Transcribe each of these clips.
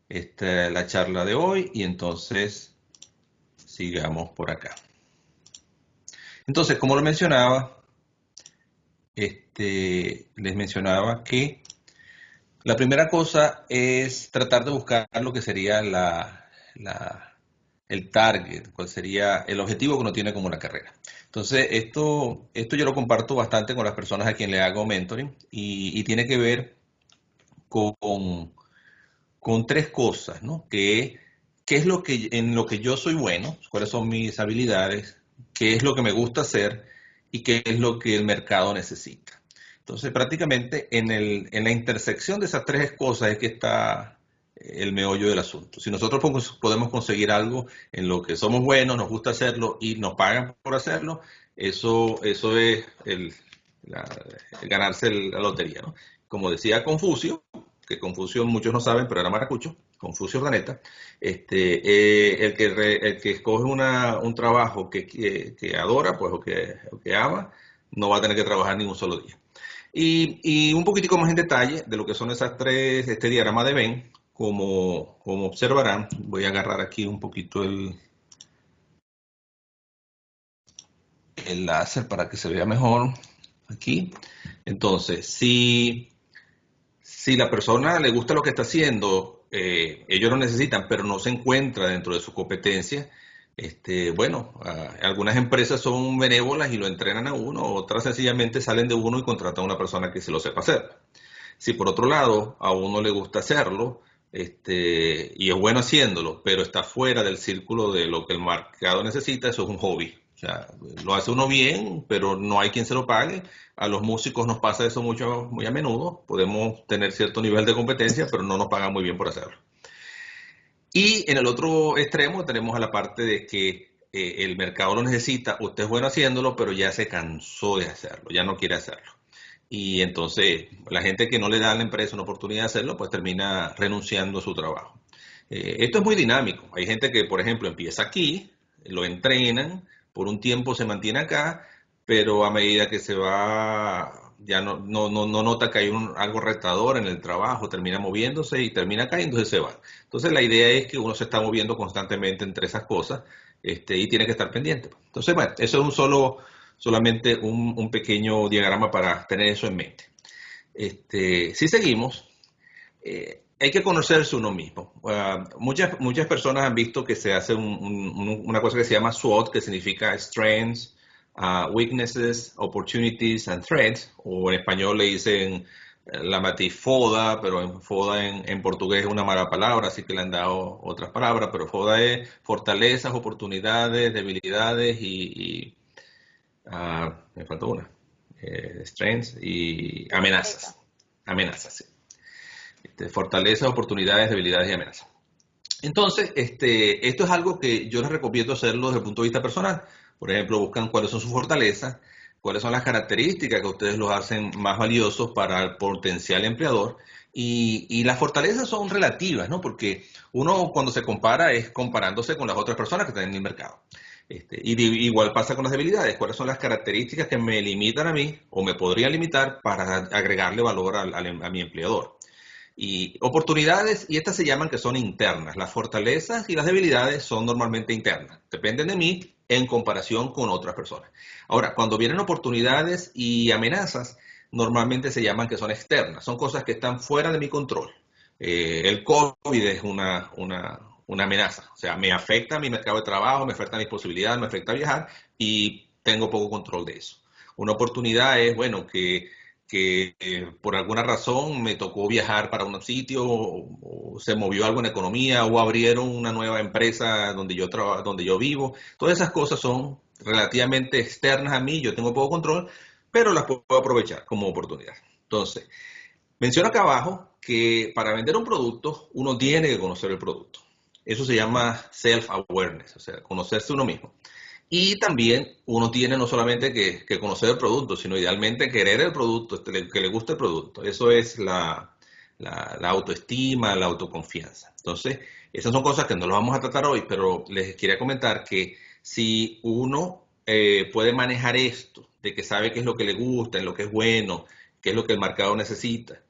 la charla de hoy y entonces sigamos por acá. Entonces, como lo mencionaba, les mencionaba que la primera cosa es tratar de buscar lo que sería el target, cuál sería el objetivo que uno tiene como una carrera. Entonces, esto yo lo comparto bastante con las personas a quien le hago mentoring y tiene que ver con, con tres cosas, ¿no? ¿Qué es lo que, en lo que yo soy bueno? ¿Cuáles son mis habilidades? ¿Qué es lo que me gusta hacer? ¿Y qué es lo que el mercado necesita? Entonces, prácticamente en la intersección de esas tres cosas es que está el meollo del asunto. Si nosotros podemos conseguir algo en lo que somos buenos, nos gusta hacerlo y nos pagan por hacerlo, eso es el ganarse la lotería, ¿no? Como decía Confucio, que Confucio muchos no saben, pero era maracucho, Confucio Planeta, el que escoge un trabajo que adora, pues, o que ama, no va a tener que trabajar ni un solo día. Y un poquitico más en detalle de lo que son esas tres, este diagrama de Venn, como observarán, voy a agarrar aquí un poquito el láser para que se vea mejor aquí. Entonces, si la persona le gusta lo que está haciendo, ellos lo necesitan, pero no se encuentra dentro de su competencia, bueno, algunas empresas son benévolas y lo entrenan a uno, otras sencillamente salen de uno y contratan a una persona que se lo sepa hacer. Si por otro lado a uno le gusta hacerlo, y es bueno haciéndolo, pero está fuera del círculo de lo que el mercado necesita, eso es un hobby. O sea, lo hace uno bien, pero no hay quien se lo pague. A los músicos nos pasa eso muy a menudo. Podemos tener cierto nivel de competencia, pero no nos pagan muy bien por hacerlo. Y en el otro extremo tenemos a la parte de que el mercado lo necesita, usted es bueno haciéndolo, pero ya se cansó de hacerlo, ya no quiere hacerlo. Y entonces la gente que no le da a la empresa una oportunidad de hacerlo, pues termina renunciando a su trabajo. Esto es muy dinámico. Hay gente que, por ejemplo, empieza aquí, lo entrenan, por un tiempo se mantiene acá, pero a medida que se va, ya no nota que hay algo retador en el trabajo, termina moviéndose y termina acá y entonces se va. Entonces la idea es que uno se está moviendo constantemente entre esas cosas, y tiene que estar pendiente. Entonces, bueno, eso es solamente un pequeño diagrama para tener eso en mente. Si seguimos, hay que conocerse uno mismo. Muchas personas han visto que se hace una cosa que se llama SWOT, que significa Strengths, Weaknesses, Opportunities and Threats, o en español le dicen la matiz FODA, pero FODA en portugués es una mala palabra, así que le han dado otras palabras, pero FODA es fortalezas, oportunidades, debilidades me faltó una, strengths y amenazas. Amenazas, sí. Fortalezas, oportunidades, debilidades y amenazas. Entonces, esto es algo que yo les recomiendo hacerlo desde el punto de vista personal. Por ejemplo, buscan cuáles son sus fortalezas, cuáles son las características que a ustedes los hacen más valiosos para el potencial empleador. Y las fortalezas son relativas, ¿no? Porque uno cuando se compara es comparándose con las otras personas que están en el mercado. Igual pasa con las debilidades. ¿Cuáles son las características que me limitan a mí o me podrían limitar para agregarle valor a mi empleador? Y oportunidades, y estas se llaman que son internas. Las fortalezas y las debilidades son normalmente internas. Dependen de mí en comparación con otras personas. Ahora, cuando vienen oportunidades y amenazas, normalmente se llaman que son externas. Son cosas que están fuera de mi control. El COVID es una amenaza. O sea, me afecta a mi mercado de trabajo, me afecta a mis posibilidades, me afecta a viajar y tengo poco control de eso. Una oportunidad es, bueno, que por alguna razón me tocó viajar para un sitio o se movió algo en la economía o abrieron una nueva empresa donde yo vivo. Todas esas cosas son relativamente externas a mí, yo tengo poco control, pero las puedo aprovechar como oportunidad. Entonces, menciono acá abajo que para vender un producto uno tiene que conocer el producto. Eso se llama self-awareness, o sea, conocerse uno mismo. Y también uno tiene no solamente que conocer el producto, sino idealmente querer el producto, que le guste el producto. Eso es la autoestima, la autoconfianza. Entonces, esas son cosas que no las vamos a tratar hoy, pero les quería comentar que si uno puede manejar esto, de que sabe qué es lo que le gusta, en lo que es bueno, qué es lo que el mercado necesita,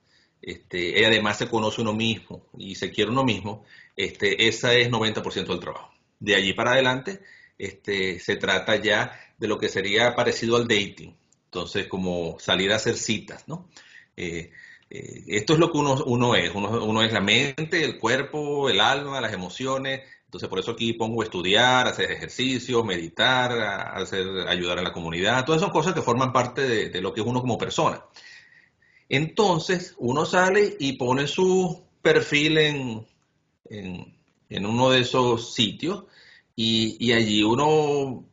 ella además se conoce uno mismo y se quiere uno mismo, esa es 90% del trabajo. De allí para adelante, se trata ya de lo que sería parecido al dating. Entonces, como salir a hacer citas, ¿no? Eh, Esto es lo que uno es. Uno es la mente, el cuerpo, el alma, las emociones. Entonces, por eso aquí pongo estudiar, hacer ejercicios, meditar, ayudar a la comunidad. Todas son cosas que forman parte de lo que es uno como persona. Entonces, uno sale y pone su perfil en, en uno de esos sitios y allí uno,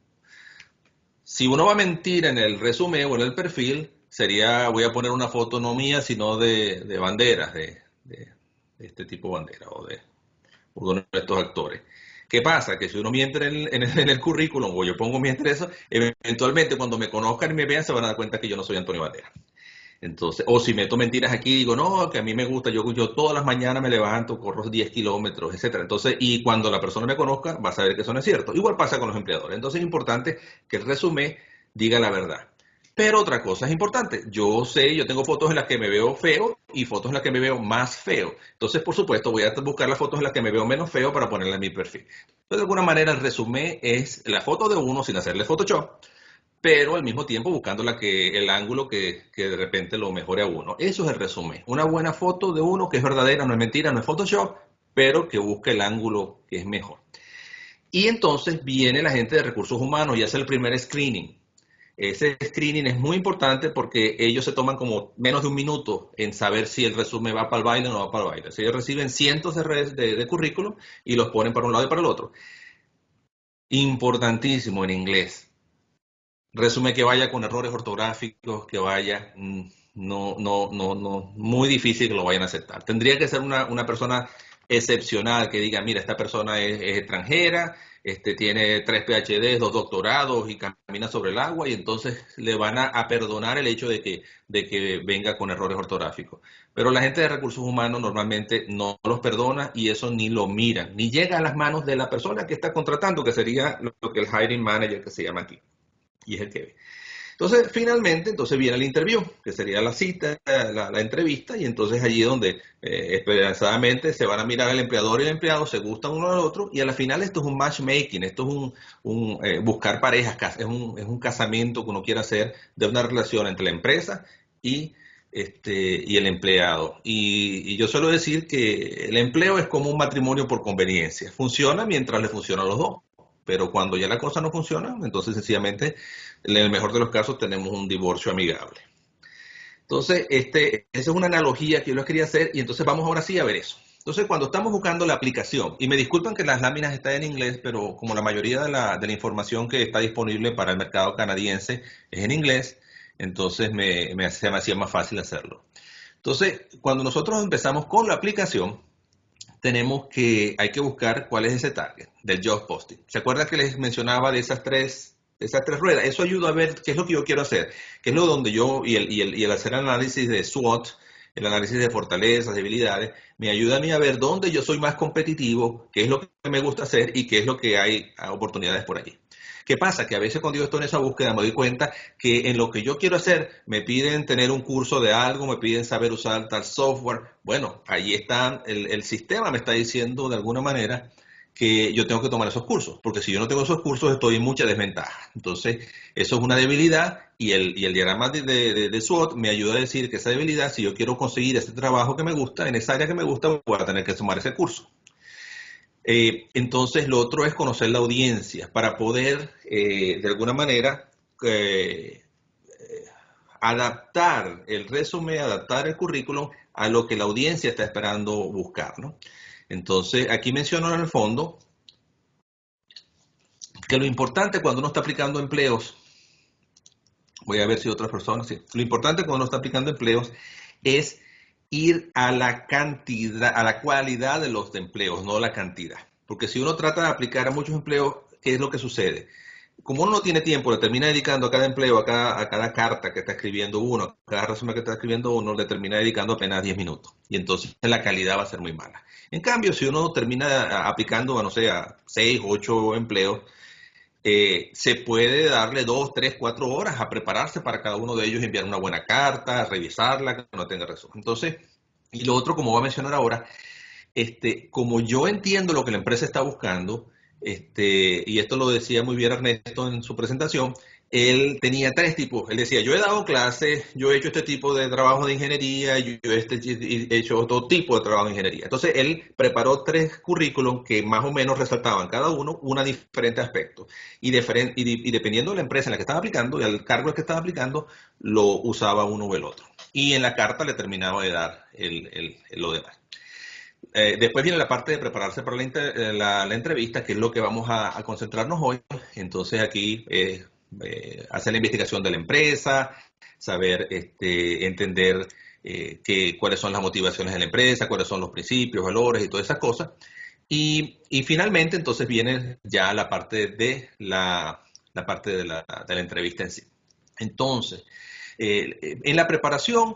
si uno va a mentir en el resumen o en el perfil, sería, voy a poner una foto no mía, sino de banderas, de este tipo de bandera o de uno de estos actores. ¿Qué pasa? Que si uno miente en el currículum o yo pongo mientras eso, eventualmente cuando me conozcan y me vean se van a dar cuenta que yo no soy Antonio Banderas. Entonces, o si meto mentiras aquí, digo, no, que a mí me gusta, yo todas las mañanas me levanto, corro 10 kilómetros, etcétera. Entonces, y cuando la persona me conozca, va a saber que eso no es cierto. Igual pasa con los empleadores. Entonces, es importante que el resumen diga la verdad. Pero otra cosa es importante, yo sé, yo tengo fotos en las que me veo feo y fotos en las que me veo más feo. Entonces, por supuesto, voy a buscar las fotos en las que me veo menos feo para ponerla en mi perfil. Entonces, de alguna manera, el resumen es la foto de uno sin hacerle Photoshop, pero al mismo tiempo buscando el ángulo que de repente lo mejore a uno. Eso es el resumen. Una buena foto de uno que es verdadera, no es mentira, no es Photoshop, pero que busque el ángulo que es mejor. Y entonces viene la gente de recursos humanos y hace el primer screening. Ese screening es muy importante porque ellos se toman como menos de un minuto en saber si el resumen va para el baile o no va para el baile. Si ellos reciben cientos de currículum y los ponen para un lado y para el otro. Importantísimo en inglés. Resume que vaya con errores ortográficos, que vaya, no, muy difícil que lo vayan a aceptar. Tendría que ser una persona excepcional que diga, mira, esta persona es extranjera, tiene 3 PhDs, 2 doctorados y camina sobre el agua y entonces le van a perdonar el hecho de que venga con errores ortográficos. Pero la gente de recursos humanos normalmente no los perdona y eso ni lo miran, ni llega a las manos de la persona que está contratando, que sería lo que el hiring manager que se llama aquí y es el que ve. Entonces, finalmente, entonces viene el interview, que sería la cita, la entrevista, y entonces allí es donde esperanzadamente se van a mirar el empleador y el empleado, se gustan uno al otro, y a la final esto es un matchmaking, esto es buscar parejas, es un casamiento que uno quiere hacer de una relación entre la empresa y el empleado. Y yo suelo decir que el empleo es como un matrimonio por conveniencia, funciona mientras le funciona a los dos. Pero cuando ya la cosa no funciona, entonces sencillamente, en el mejor de los casos, tenemos un divorcio amigable. Entonces, esa es una analogía que yo les quería hacer y entonces vamos ahora sí a ver eso. Entonces, cuando estamos buscando la aplicación, y me disculpan que las láminas están en inglés, pero como la mayoría de la información que está disponible para el mercado canadiense es en inglés, entonces se me hacía más fácil hacerlo. Entonces, cuando nosotros empezamos con la aplicación, hay que buscar cuál es ese target del job posting. ¿Se acuerdan que les mencionaba de esas tres ruedas? Eso ayuda a ver qué es lo que yo quiero hacer, qué es lo donde yo, y el hacer análisis de SWOT, el análisis de fortalezas, debilidades, me ayuda a mí a ver dónde yo soy más competitivo, qué es lo que me gusta hacer y qué es lo que hay oportunidades por allí. ¿Qué pasa? Que a veces cuando yo estoy en esa búsqueda me doy cuenta que en lo que yo quiero hacer me piden tener un curso de algo, me piden saber usar tal software. Bueno, ahí está, el sistema me está diciendo de alguna manera que yo tengo que tomar esos cursos, porque si yo no tengo esos cursos estoy en mucha desventaja. Entonces, eso es una debilidad y el diagrama de SWOT me ayuda a decir que esa debilidad, si yo quiero conseguir ese trabajo que me gusta, en esa área que me gusta, voy a tener que tomar ese curso. Entonces, lo otro es conocer la audiencia para poder, de alguna manera, eh, adaptar el resumen, adaptar el currículum a lo que la audiencia está esperando buscar, ¿no? Entonces, aquí menciono en el fondo que lo importante cuando uno está aplicando empleos, voy a ver si otras personas, sí, lo importante cuando uno está aplicando empleos es ir a la cantidad, a la cualidad de los empleos, no la cantidad. Porque si uno trata de aplicar a muchos empleos, ¿qué es lo que sucede? Como uno no tiene tiempo, le termina dedicando a cada empleo, a cada carta que está escribiendo uno, a cada resumen que está escribiendo uno, le termina dedicando apenas 10 minutos. Y entonces la calidad va a ser muy mala. En cambio, si uno termina aplicando, no sé, a 6, 8 empleos, se puede darle 2, 3, 4 horas a prepararse para cada uno de ellos, enviar una buena carta, revisarla, que no tenga resumen. Entonces, Y lo otro, como voy a mencionar ahora, como yo entiendo lo que la empresa está buscando, y esto lo decía muy bien Ernesto en su presentación, él tenía tres tipos. Él decía, yo he dado clases, yo he hecho este tipo de trabajo de ingeniería, yo he hecho otro tipo de trabajo de ingeniería. Entonces, él preparó tres currículum que más o menos resaltaban cada uno un diferente aspecto. Y dependiendo de la empresa en la que estaba aplicando y al cargo al que estaba aplicando, lo usaba uno o el otro. Y en la carta le terminaba de dar lo demás. Después viene la parte de prepararse para la entrevista, que es lo que vamos a concentrarnos hoy. Entonces aquí hacer la investigación de la empresa, saber, entender cuáles son las motivaciones de la empresa, cuáles son los principios, valores y todas esas cosas. Y finalmente entonces viene ya la parte de la parte de la entrevista en sí. Entonces, en la preparación,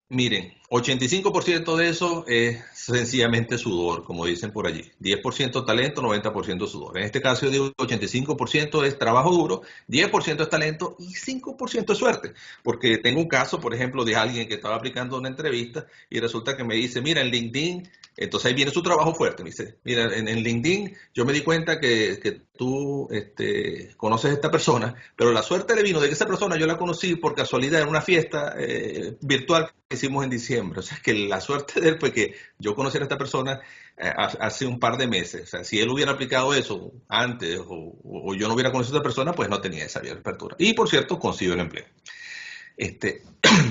miren, 85% de eso es sencillamente sudor, como dicen por allí. 10% talento, 90% sudor. En este caso yo digo 85% es trabajo duro, 10% es talento y 5% es suerte. Porque tengo un caso, por ejemplo, de alguien que estaba aplicando una entrevista y resulta que me dice, mira, en LinkedIn, entonces ahí viene su trabajo fuerte. Me dice, mira, en LinkedIn yo me di cuenta que tú conoces a esta persona, pero la suerte le vino de que esa persona yo la conocí por casualidad en una fiesta virtual que hicimos en diciembre. O sea, que la suerte de él fue que yo conociera a esta persona hace un par de meses. O sea, si él hubiera aplicado eso antes o yo no hubiera conocido a esta persona, pues no tenía esa apertura. Y por cierto, consiguió el empleo.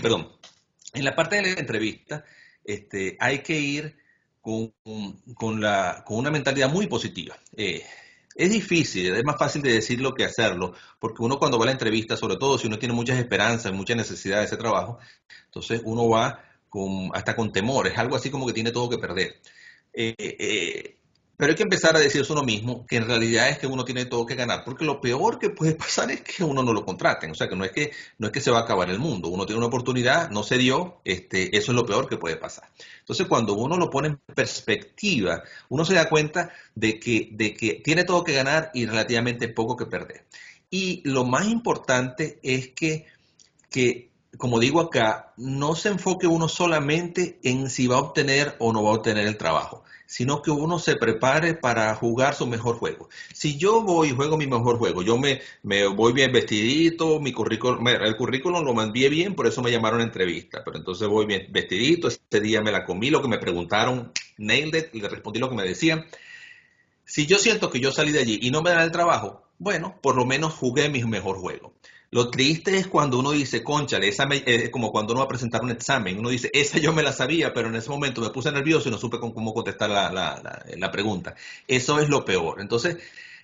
Perdón. En la parte de la entrevista, hay que ir con una mentalidad muy positiva. Es difícil, es más fácil de decirlo que hacerlo, porque uno cuando va a la entrevista, sobre todo si uno tiene muchas esperanzas, mucha necesidad de ese trabajo, entonces uno va hasta con temor, es algo así como que tiene todo que perder. Eh, eh, pero hay que empezar a decirse uno mismo que en realidad es que uno tiene todo que ganar, porque lo peor que puede pasar es que uno no lo contraten, o sea que no es que se va a acabar el mundo, uno tiene una oportunidad, no se dio, eso es lo peor que puede pasar. Entonces cuando uno lo pone en perspectiva, uno se da cuenta de que tiene todo que ganar y relativamente poco que perder. Y lo más importante es que, como digo acá, no se enfoque uno solamente en si va a obtener o no va a obtener el trabajo, sino que uno se prepare para jugar su mejor juego. Si yo voy y juego mi mejor juego, yo me voy bien vestidito, el currículum lo envié bien, por eso me llamaron a entrevista, pero entonces voy bien vestidito, ese día me la comí, lo que me preguntaron, nailed it, le respondí lo que me decían. Si yo siento que yo salí de allí y no me dan el trabajo, bueno, por lo menos jugué mi mejor juego. Lo triste es cuando uno dice, cónchale, es como cuando uno va a presentar un examen. Uno dice, esa yo me la sabía, pero en ese momento me puse nervioso y no supe cómo contestar la pregunta. Eso es lo peor. Entonces,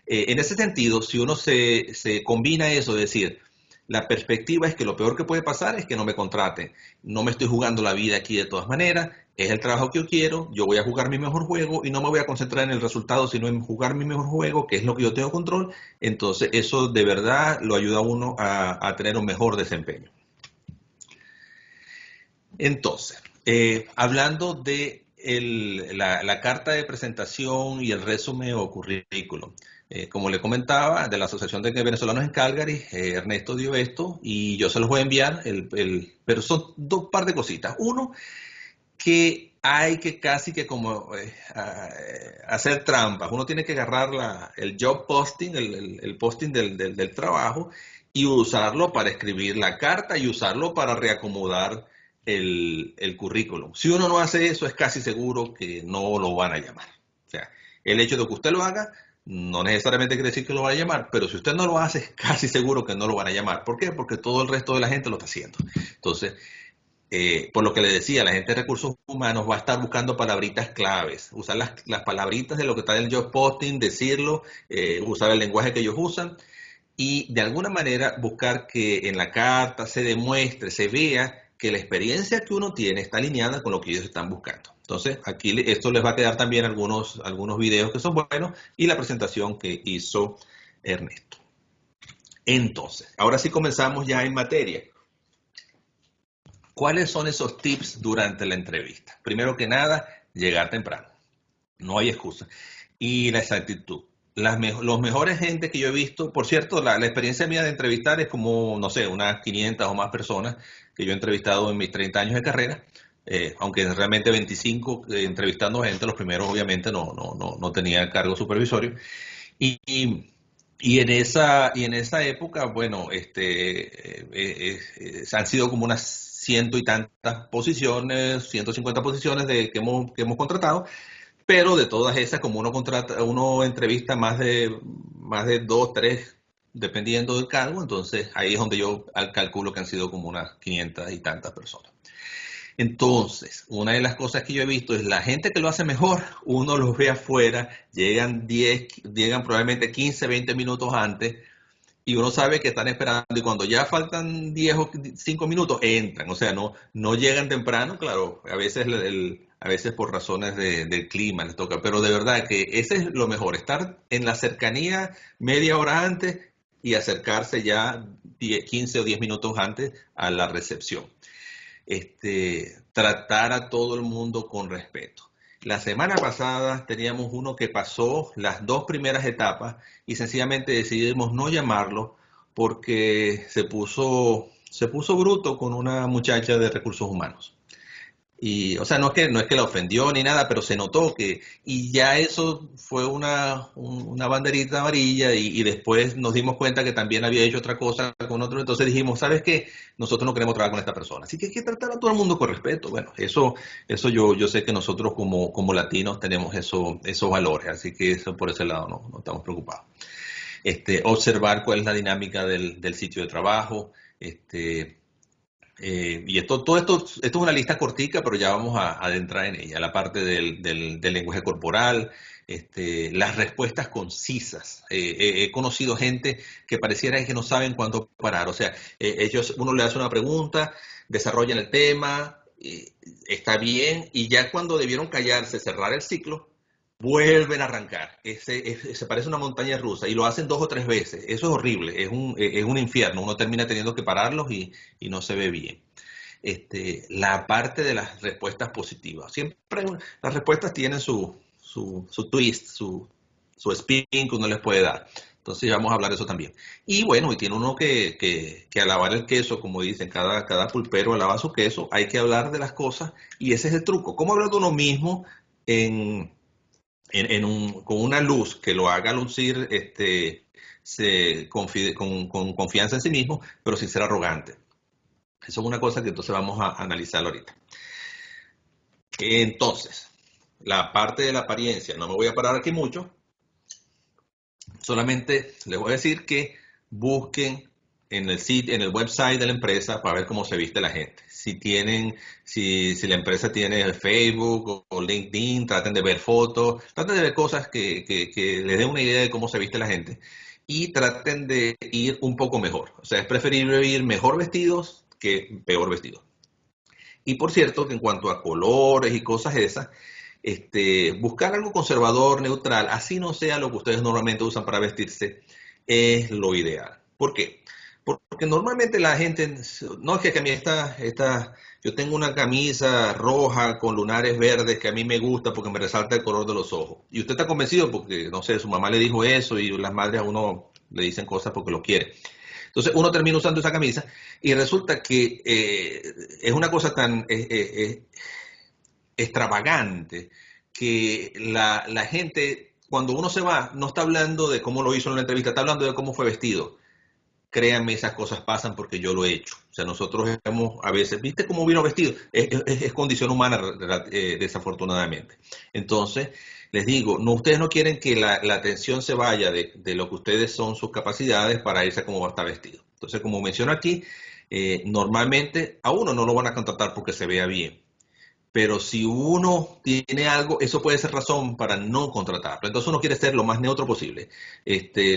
en ese sentido, si uno se combina eso, es decir, la perspectiva es que lo peor que puede pasar es que no me contraten. No me estoy jugando la vida aquí de todas maneras. Es el trabajo que yo quiero. Yo voy a jugar mi mejor juego y no me voy a concentrar en el resultado, sino en jugar mi mejor juego, que es lo que yo tengo control. Entonces, eso de verdad lo ayuda a uno a tener un mejor desempeño. Entonces, hablando de la carta de presentación y el resumen o currículum. Como le comentaba, de la Asociación de Venezolanos en Calgary, Ernesto dio esto y yo se los voy a enviar, pero son dos par de cositas. Uno, que hay que casi que como hacer trampas. Uno tiene que agarrar el job posting, el posting del trabajo y usarlo para escribir la carta y usarlo para reacomodar el currículum. Si uno no hace eso, es casi seguro que no lo van a llamar. O sea, el hecho de que usted lo haga no necesariamente quiere decir que lo van a llamar, pero si usted no lo hace, es casi seguro que no lo van a llamar. ¿Por qué? Porque todo el resto de la gente lo está haciendo. Entonces, por lo que le decía, la gente de recursos humanos va a estar buscando palabritas claves, usar las palabritas de lo que está en el job posting, decirlo, usar el lenguaje que ellos usan y de alguna manera buscar que en la carta se demuestre, se vea que la experiencia que uno tiene está alineada con lo que ellos están buscando. Entonces, aquí esto les va a quedar también algunos videos que son buenos y la presentación que hizo Ernesto. Entonces, ahora sí comenzamos ya en materia. ¿Cuáles son esos tips durante la entrevista? Primero que nada, llegar temprano. No hay excusa. Y la exactitud. Los mejores gente que yo he visto, por cierto, la experiencia mía de entrevistar es como, no sé, unas 500 o más personas que yo he entrevistado en mis 30 años de carrera. aunque realmente 25 entrevistando gente, los primeros obviamente no tenía cargo supervisorio. Y, y, y en esa época, bueno, han sido como unas ciento y tantas posiciones, 150 posiciones que hemos contratado, pero de todas esas, como uno entrevista más de dos, tres, dependiendo del cargo, entonces ahí es donde yo calculo que han sido como unas 500 y tantas personas. Entonces, una de las cosas que yo he visto es la gente que lo hace mejor, uno los ve afuera, llegan probablemente 15, 20 minutos antes y uno sabe que están esperando y cuando ya faltan 10 o 5 minutos entran, o sea, no llegan temprano, claro, a veces por razones del clima les toca, pero de verdad que ese es lo mejor, estar en la cercanía media hora antes y acercarse ya 15 o 10 minutos antes a la recepción. Tratar a todo el mundo con respeto. La semana pasada teníamos uno que pasó las dos primeras etapas y sencillamente decidimos no llamarlo porque se puso bruto con una muchacha de recursos humanos. Y, o sea, no es que la ofendió ni nada, pero se notó que, y ya eso fue una banderita amarilla y después nos dimos cuenta que también había hecho otra cosa con otro, entonces dijimos, ¿sabes qué? Nosotros no queremos trabajar con esta persona, así que hay que tratar a todo el mundo con respeto. Bueno, eso yo sé que nosotros como latinos tenemos esos valores, así que eso por ese lado no estamos preocupados. Observar cuál es la dinámica del sitio de trabajo, y esto es una lista cortica, pero ya vamos a adentrar en ella. La parte del lenguaje corporal, las respuestas concisas. He conocido gente que pareciera que no saben cuándo parar. O sea, uno le hace una pregunta, desarrollan el tema, está bien, y ya cuando debieron callarse, cerrar el ciclo, vuelven a arrancar. Se parece una montaña rusa y lo hacen dos o tres veces. Eso es horrible, es un infierno. Uno termina teniendo que pararlos y no se ve bien. La parte de las respuestas positivas. Siempre las respuestas tienen su twist, su spin que uno les puede dar. Entonces vamos a hablar de eso también. Y bueno, y tiene uno que alabar el queso, como dicen, cada pulpero alaba su queso. Hay que hablar de las cosas y ese es el truco. ¿Cómo hablar de uno mismo en con una luz que lo haga lucir con confianza en sí mismo, pero sin ser arrogante? Eso es una cosa que entonces vamos a analizar ahorita. Entonces, la parte de la apariencia, no me voy a parar aquí mucho, solamente les voy a decir que busquen en el sitio, en el website de la empresa para ver cómo se viste la gente. Si la empresa tiene Facebook o LinkedIn, traten de ver fotos, traten de ver cosas que les den una idea de cómo se viste la gente y traten de ir un poco mejor. O sea, es preferible ir mejor vestidos que peor vestidos. Y por cierto, que en cuanto a colores y cosas esas, buscar algo conservador, neutral, así no sea lo que ustedes normalmente usan para vestirse, es lo ideal. ¿Por qué? Porque normalmente la gente, no es que a mí yo tengo una camisa roja con lunares verdes que a mí me gusta porque me resalta el color de los ojos. Y usted está convencido porque, no sé, su mamá le dijo eso y las madres a uno le dicen cosas porque lo quiere. Entonces uno termina usando esa camisa y resulta que es una cosa tan extravagante que la gente, cuando uno se va, no está hablando de cómo lo hizo en la entrevista, está hablando de cómo fue vestido. Créanme, esas cosas pasan porque yo lo he hecho. O sea, nosotros hemos, a veces, ¿viste cómo vino vestido? Es condición humana, desafortunadamente. Entonces, les digo, no, ustedes no quieren que la atención se vaya de lo que ustedes son, sus capacidades, para irse a cómo va a estar vestido. Entonces, como menciono aquí, normalmente a uno no lo van a contratar porque se vea bien. Pero si uno tiene algo, eso puede ser razón para no contratarlo. Entonces uno quiere ser lo más neutro posible.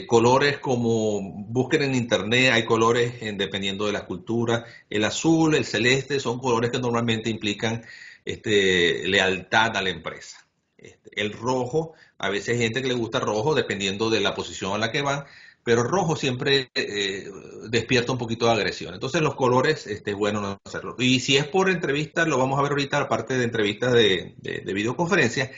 Colores como busquen en internet, hay colores dependiendo de la cultura. El azul, el celeste son colores que normalmente implican lealtad a la empresa. El rojo, a veces hay gente que le gusta rojo dependiendo de la posición a la que van, pero rojo siempre despierta un poquito de agresión. Entonces los colores, es bueno no hacerlo. Y si es por entrevistas, lo vamos a ver ahorita, aparte de entrevistas de videoconferencia,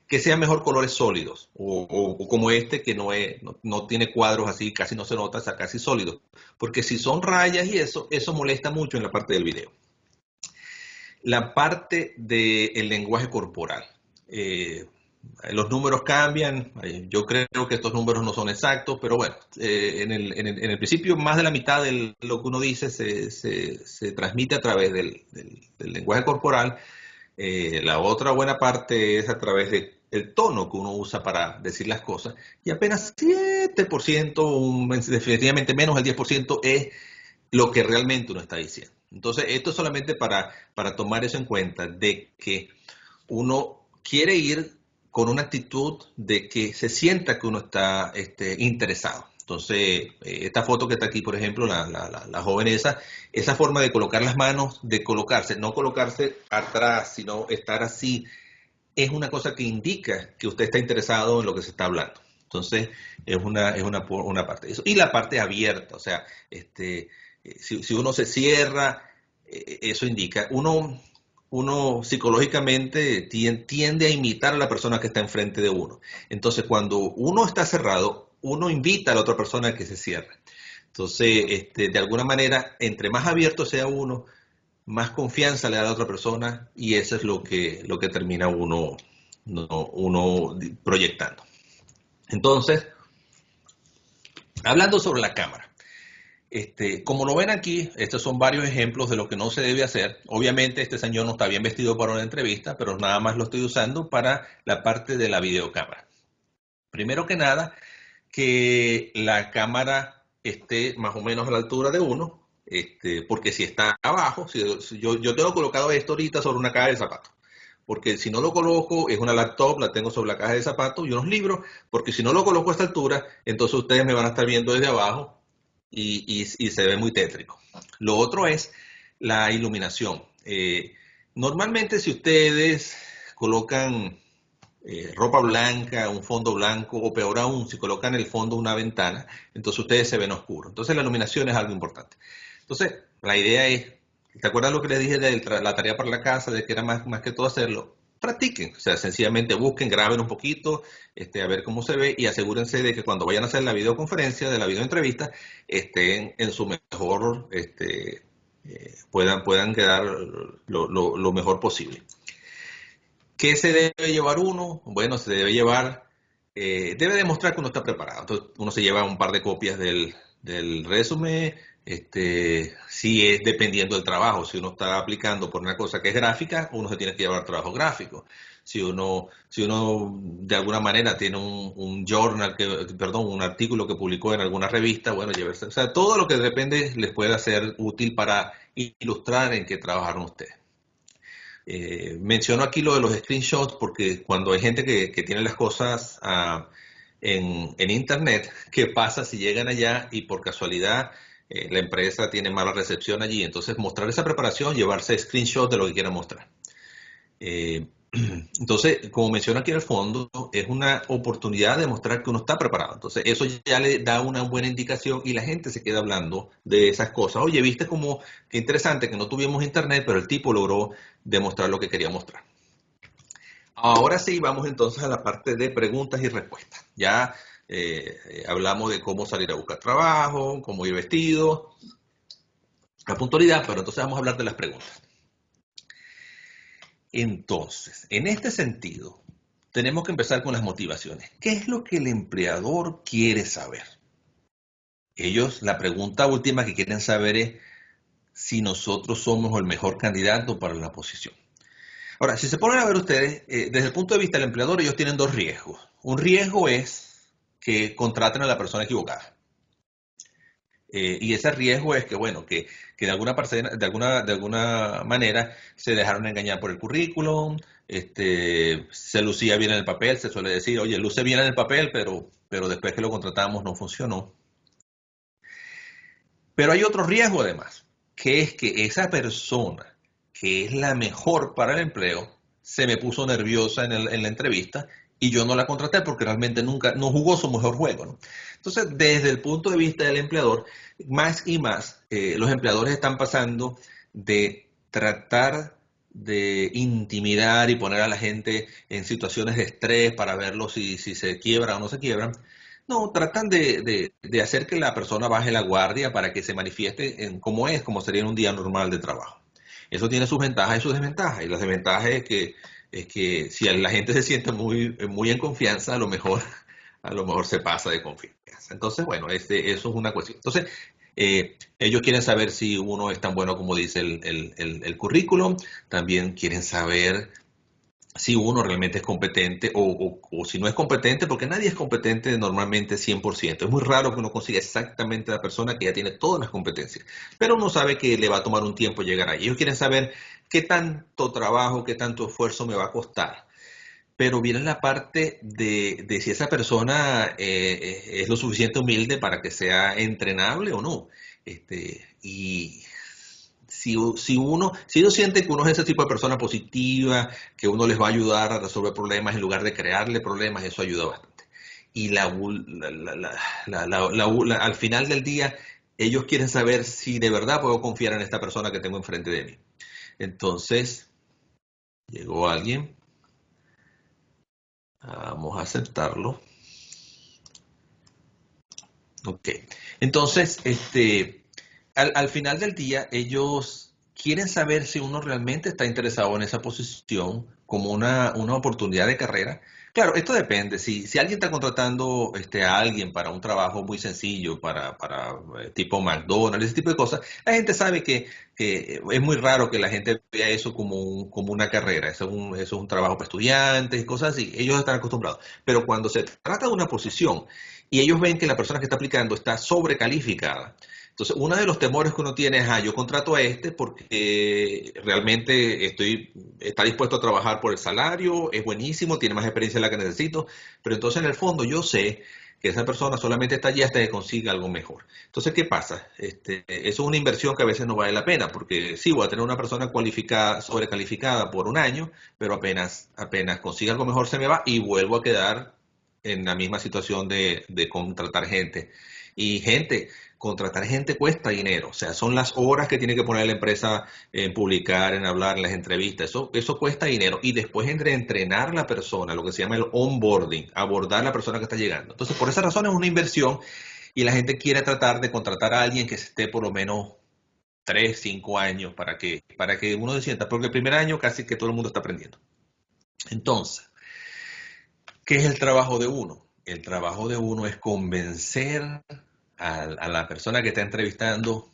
que sean mejor colores sólidos, o como que no tiene cuadros así, casi no se nota, está casi sólido. Porque si son rayas y eso molesta mucho en la parte del video. la parte del lenguaje corporal. Los números cambian, yo creo que estos números no son exactos, pero bueno, en el principio más de la mitad de lo que uno dice se transmite a través del lenguaje corporal. La otra buena parte es a través del tono que uno usa para decir las cosas, y apenas 7%, definitivamente menos del 10%, es lo que realmente uno está diciendo. Entonces, esto es solamente para tomar eso en cuenta, de que uno quiere ir con una actitud de que se sienta que uno está interesado. Entonces, esta foto que está aquí, por ejemplo, la joven esa forma de colocar las manos, de colocarse, no colocarse atrás, sino estar así, es una cosa que indica que usted está interesado en lo que se está hablando. Entonces, es una parte de eso. Y la parte abierta, o sea, si uno se cierra, eso indica, uno psicológicamente tiende a imitar a la persona que está enfrente de uno. Entonces, cuando uno está cerrado, uno invita a la otra persona a que se cierre. Entonces, de alguna manera, entre más abierto sea uno, más confianza le da a la otra persona, y eso es lo que termina uno proyectando. Entonces, hablando sobre la cámara. Como lo ven aquí, estos son varios ejemplos de lo que no se debe hacer. Obviamente este señor no está bien vestido para una entrevista, pero nada más lo estoy usando para la parte de la videocámara. Primero que nada, que la cámara esté más o menos a la altura de uno, porque si está abajo, si yo tengo colocado esto ahorita sobre una caja de zapatos, porque si no lo coloco, es una laptop, la tengo sobre la caja de zapatos y unos libros, porque si no lo coloco a esta altura, entonces ustedes me van a estar viendo desde abajo y se ve muy tétrico. Lo otro es la iluminación. Normalmente si ustedes colocan ropa blanca, un fondo blanco, o peor aún, si colocan en el fondo una ventana, entonces ustedes se ven oscuros. Entonces la iluminación es algo importante. Entonces, la idea es, ¿te acuerdas lo que les dije de la tarea para la casa, de que era más que todo hacerlo? Practiquen, o sea, sencillamente busquen, graben un poquito, a ver cómo se ve, y asegúrense de que cuando vayan a hacer la videoconferencia, de la videoentrevista, estén en su mejor, puedan quedar lo mejor posible. ¿Qué se debe llevar uno? Bueno, se debe llevar, debe demostrar que uno está preparado. Entonces, uno se lleva un par de copias del resumen, si es dependiendo del trabajo. Si uno está aplicando por una cosa que es gráfica, uno se tiene que llevar trabajo gráfico. Si uno de alguna manera tiene un journal, perdón, un artículo que publicó en alguna revista, bueno, llevarse, o sea, todo lo que depende les puede ser útil para ilustrar en qué trabajaron ustedes. Menciono aquí lo de los screenshots porque cuando hay gente que tiene las cosas en internet, ¿qué pasa si llegan allá y por casualidad la empresa tiene mala recepción allí? Entonces mostrar esa preparación, llevarse screenshots de lo que quieran mostrar. Entonces, como menciono aquí en el fondo, es una oportunidad de mostrar que uno está preparado. Entonces, eso ya le da una buena indicación y la gente se queda hablando de esas cosas. Oye, viste como qué interesante que no tuvimos internet, pero el tipo logró demostrar lo que quería mostrar. Ahora sí, vamos entonces a la parte de preguntas y respuestas. Ya hablamos de cómo salir a buscar trabajo, cómo ir vestido, la puntualidad, pero entonces vamos a hablar de las preguntas. Entonces, en este sentido, tenemos que empezar con las motivaciones. ¿Qué es lo que el empleador quiere saber? Ellos, la pregunta última que quieren saber es si nosotros somos el mejor candidato para la posición. Ahora, si se ponen a ver ustedes, desde el punto de vista del empleador, ellos tienen dos riesgos. Un riesgo es que contraten a la persona equivocada. Y ese riesgo es que, bueno, que de alguna manera se dejaron engañar por el currículum, se lucía bien en el papel, se suele decir, oye, luce bien en el papel, pero después que lo contratamos no funcionó. Pero hay otro riesgo además, que es que esa persona que es la mejor para el empleo se me puso nerviosa en la entrevista y yo no la contraté porque realmente no jugó su mejor juego, ¿no? Entonces, desde el punto de vista del empleador, más y más los empleadores están pasando de tratar de intimidar y poner a la gente en situaciones de estrés para verlo si se quiebra o no se quiebran. No, tratan de hacer que la persona baje la guardia para que se manifieste en cómo es, como sería en un día normal de trabajo. Eso tiene sus ventajas y sus desventajas. Y las desventajas es que si la gente se siente muy en confianza, a lo mejor se pasa de confianza. Entonces, bueno, eso es una cuestión. Entonces, ellos quieren saber si uno es tan bueno como dice el currículum. También quieren saber si uno realmente es competente o si no es competente, porque nadie es competente normalmente 100%. Es muy raro que uno consiga exactamente la persona que ya tiene todas las competencias, pero uno sabe que le va a tomar un tiempo llegar ahí. Ellos quieren saber qué tanto trabajo, qué tanto esfuerzo me va a costar. Pero viene la parte de si esa persona es lo suficiente humilde para que sea entrenable o no. Y si uno siente que uno es ese tipo de persona positiva, que uno les va a ayudar a resolver problemas en lugar de crearle problemas, eso ayuda bastante. Y al final del día, ellos quieren saber si de verdad puedo confiar en esta persona que tengo enfrente de mí. Entonces, llegó alguien, vamos a aceptarlo. Ok. Entonces, al final del día, ellos quieren saber si uno realmente está interesado en esa posición como una oportunidad de carrera. Claro, esto depende. Si alguien está contratando a alguien para un trabajo muy sencillo, para tipo McDonald's, ese tipo de cosas, la gente sabe que es muy raro que la gente vea eso como una carrera. Eso es un trabajo para estudiantes y cosas así. Ellos están acostumbrados. Pero cuando se trata de una posición y ellos ven que la persona que está aplicando está sobrecalificada, entonces, uno de los temores que uno tiene es, yo contrato a este porque realmente está dispuesto a trabajar por el salario, es buenísimo, tiene más experiencia de la que necesito, pero entonces en el fondo yo sé que esa persona solamente está allí hasta que consiga algo mejor. Entonces, ¿qué pasa? Eso es una inversión que a veces no vale la pena, porque sí, voy a tener una persona cualificada, sobrecalificada por un año, pero apenas consiga algo mejor se me va y vuelvo a quedar en la misma situación de contratar gente. Y contratar gente cuesta dinero, o sea, son las horas que tiene que poner la empresa en publicar, en hablar, en las entrevistas, eso cuesta dinero. Y después entre entrenar a la persona, lo que se llama el onboarding, abordar a la persona que está llegando. Entonces, por esa razón es una inversión y la gente quiere tratar de contratar a alguien que esté por lo menos 3, 5 años para que uno se sienta, porque el primer año casi que todo el mundo está aprendiendo. Entonces, ¿qué es el trabajo de uno? El trabajo de uno es convencer a la persona que está entrevistando.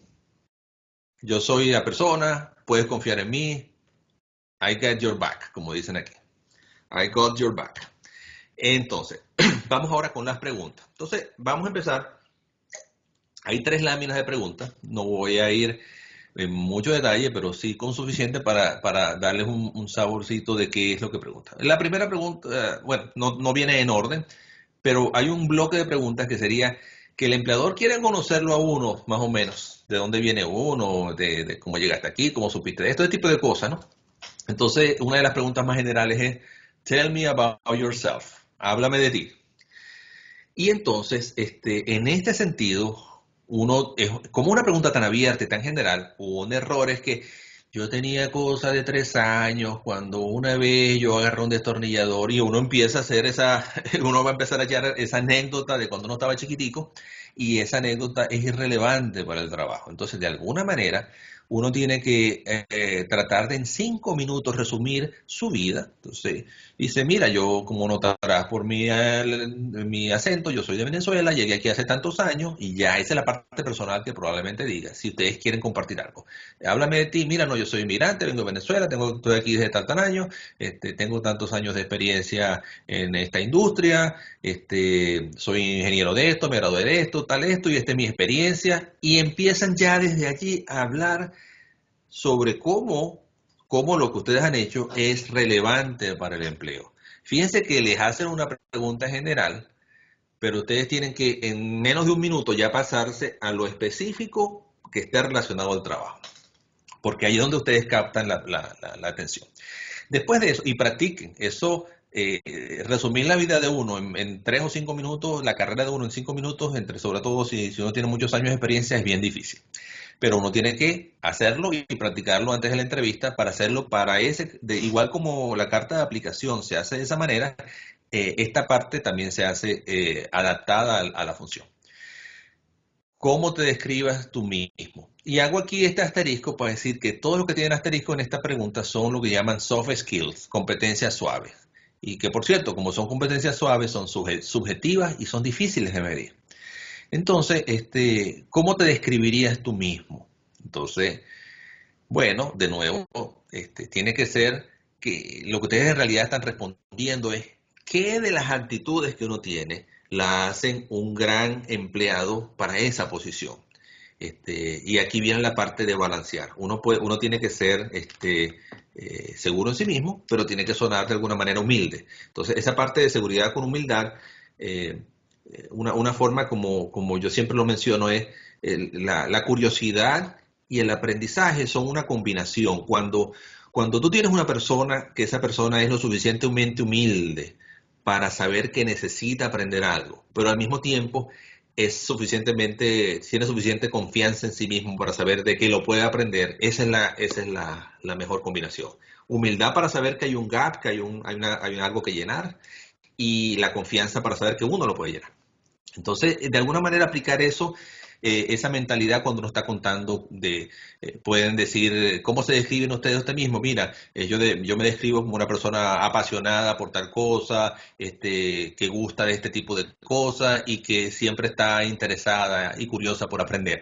Yo soy la persona, puedes confiar en mí. I got your back, como dicen aquí. I got your back. Entonces, vamos ahora con las preguntas. Entonces, vamos a empezar. Hay 3 láminas de preguntas. No voy a ir en mucho detalle, pero sí con suficiente para darles un saborcito de qué es lo que preguntan. La primera pregunta, bueno, no viene en orden, pero hay un bloque de preguntas que sería que el empleador quiere conocerlo a uno, más o menos, de dónde viene uno, de cómo llegaste aquí, cómo supiste de esto, este tipo de cosas, ¿no? Entonces, una de las preguntas más generales es, tell me about yourself, háblame de ti. Y entonces, en este sentido, como una pregunta tan abierta y tan general, un error es que yo tenía cosa de 3 años cuando una vez yo agarré un destornillador y uno empieza a hacer uno va a empezar a echar esa anécdota de cuando uno estaba chiquitico y esa anécdota es irrelevante para el trabajo. Entonces, de alguna manera, uno tiene que tratar de en 5 minutos resumir su vida. Entonces, dice, mira, yo como notarás por mi acento, yo soy de Venezuela, llegué aquí hace tantos años y ya esa es la parte personal que probablemente diga, si ustedes quieren compartir algo. Háblame de ti, mira, no, yo soy inmigrante, vengo de Venezuela, estoy aquí desde tantos años, tengo tantos años de experiencia en esta industria, soy ingeniero de esto, me gradué de esto, y esta es mi experiencia, y empiezan ya desde allí a hablar sobre cómo lo que ustedes han hecho es relevante para el empleo. Fíjense que les hacen una pregunta general, pero ustedes tienen que en menos de un minuto ya pasarse a lo específico que esté relacionado al trabajo, porque ahí es donde ustedes captan la atención. Después de eso, y practiquen, eso, resumir la vida de uno en 3 o 5 minutos, la carrera de uno en 5 minutos, sobre todo si uno tiene muchos años de experiencia, es bien difícil. Pero uno tiene que hacerlo y practicarlo antes de la entrevista para hacerlo igual como la carta de aplicación se hace de esa manera, esta parte también se hace adaptada a la función. ¿Cómo te describas tú mismo? Y hago aquí este asterisco para decir que todo lo que tienen asterisco en esta pregunta son lo que llaman soft skills, competencias suaves. Y que, por cierto, como son competencias suaves, son subjetivas y son difíciles de medir. Entonces, ¿cómo te describirías tú mismo? Entonces, bueno, de nuevo, tiene que ser que lo que ustedes en realidad están respondiendo es qué de las actitudes que uno tiene la hacen un gran empleado para esa posición. Y aquí viene la parte de balancear. Uno tiene que ser seguro en sí mismo, pero tiene que sonar de alguna manera humilde. Entonces, esa parte de seguridad con humildad, eh, una forma como yo siempre lo menciono es la curiosidad y el aprendizaje son una combinación. Cuando tú tienes una persona, que esa persona es lo suficientemente humilde para saber que necesita aprender algo, pero al mismo tiempo tiene suficiente confianza en sí mismo para saber de que lo puede aprender, esa es la mejor combinación. Humildad para saber que hay un gap, que hay algo que llenar, y la confianza para saber que uno lo puede llenar. Entonces, de alguna manera aplicar eso, esa mentalidad cuando uno está contando pueden decir, ¿cómo se describen ustedes usted mismo? Mira, yo me describo como una persona apasionada por tal cosa, que gusta de este tipo de cosas y que siempre está interesada y curiosa por aprender.